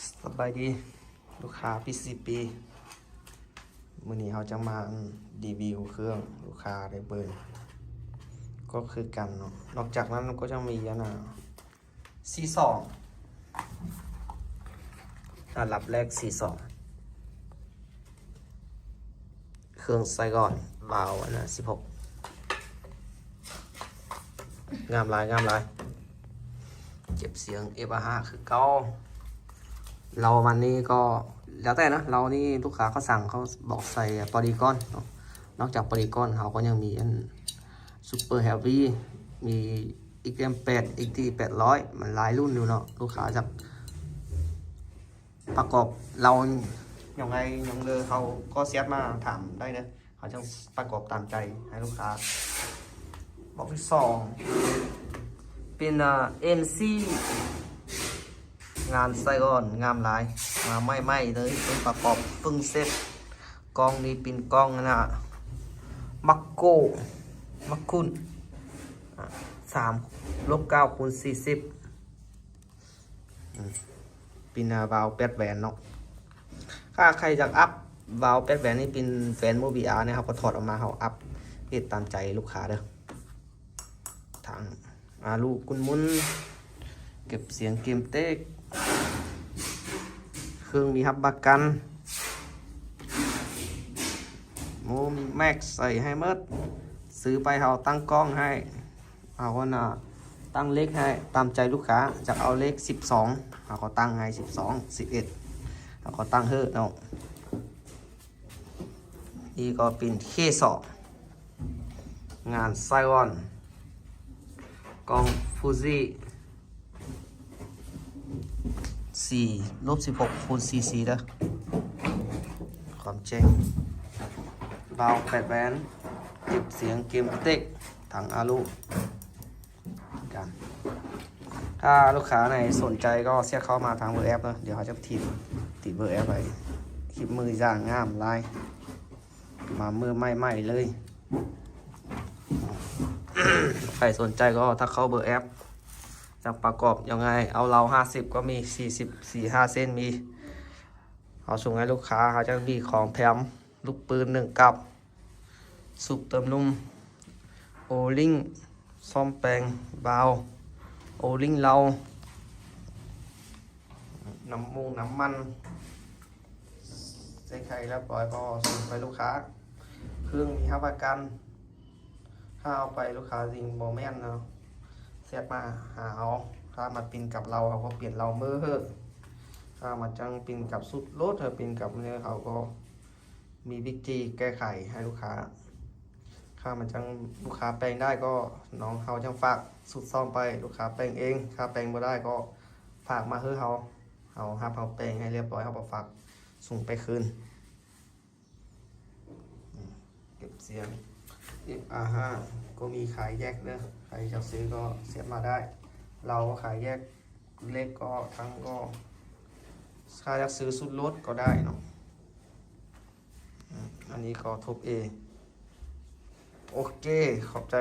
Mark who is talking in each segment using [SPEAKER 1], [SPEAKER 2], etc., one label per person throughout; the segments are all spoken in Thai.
[SPEAKER 1] สบายดีลูกค้าพี่ซีปีมื้อนี้เขาจะมารีวิวเครื่องลูกค้าได้เบิร์ก็คือกันเนาะนอกจากนั้นก็จะมีอันน่ะC2อันดับแรกC2เครื่องไซก่อนวาล์วอันน่ะ16งามหลายเก็บเสียง F5 คือเก่าเราวันนี้ก็แล้วแต่นะเรานี่ลูกค้าเขาสั่งเขาบอกใส่ปอลีกอนเนาะนอกจากปอลีกอนเขาก็ยังมีอันซูเปอร์เฮฟวี่มีอีก8อีกที่800มันหลายรุ่นอยู่เนาะลูกค้าจากประกอบเราอย่างไรอย่างเลยเขาก็เซตมาถามได้นะเขาจะประกอบตามใจให้ลูกค้าบอกที่2เป็นNC งานไซก่อนงามหลายมาไม่เลยเป็นประกอบฟึ่งเซ็ตกล้องนี้เป็นกล้องนะมักโก้มักคุณ3-9x40เป็นวาล์ว8แหวนเนาะถ้าใครอยากอัพวาล์ว8แหวนนี่เป็นแฟนโมบิอาร์นะครับก็ถอดออกมาเขาอัพเพื่อตามใจลูกค้าเด้อทางลูกกุนมุนเก็บเสียงเกมเต็กเครื่องมีฮับประกันโมมีแม็กใส่ให้เมดซื้อไปเขาตั้งกล้องให้เขาก็ตั้งเลขให้ตามใจลูกค้าจากเอาเลข12เขาก็ตั้งให้12 11เขาก็ตั้งเฮ้เนาะนี่ก็เป็นเคสงานไซออนกล้องฟูจิ4-16x44เด้อความเจ๋งวาล์ว8แหวนเก็บเสียงเกมเต็กถังอาลูกันถ้าลูกค้าไหนสนใจก็เสียเข้ามาทางเบอร์แอปนะเดี๋ยวเขาจะติดเบอร์แอปไปคลิปมือย่างงามลายมามือใหม่เลย ใครสนใจก็ถ้าเข้าเบอร์แอปจะประกอบยังไงเอาเรา50ก็มี45เส้นมีเอาส่งให้ลูกค้าเขาจะมีของแถมลูกปืน1กับสุกเติมนุ่มโอลิงซ่อมแปลงบาวโอลิงเราน้ำมันใส่ไข่แล้วปล่อยพอส่งไปลูกค้าเครื่องมีรับประกันถ้าเอาไปลูกค้าจริงโมแมนเนาะเสียมาหาเอาถ้ามาปินกับเราเขาก็เปลี่ยนเราเมื่อถ้ามาจังปินกับสุดรถเธอปินกับเนื้อเขาก็มีบิ๊กจีแก้ไขให้ลูกค้าถ้ามันจังลูกค้าแปลงได้ก็น้องเขาจังฝากสุดซ่อมไปลูกค้าแปลงเองถ้าแปลงไม่ได้ก็ฝากมาเขาครับเขาแปลงให้เรียบร้อยเขาฝากส่งไปคืนเก็บเสียงก็มีขายแยกเนอะใครจะซื้อก็เสียบมาได้เราก็ขายแยกเล็กก็ทั้งก็ถ้าอยากซื้อสุดรถก็ได้เนาะอันนี้ก็ทุบเอโอเคขอบใจ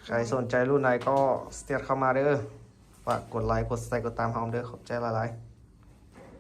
[SPEAKER 1] ใครสนใจรุ่นไหนก็สเตทเข้ามาเด้อฝากกดไลค์กดแชร์กดตามหอมเด้อขอบใจหลายๆ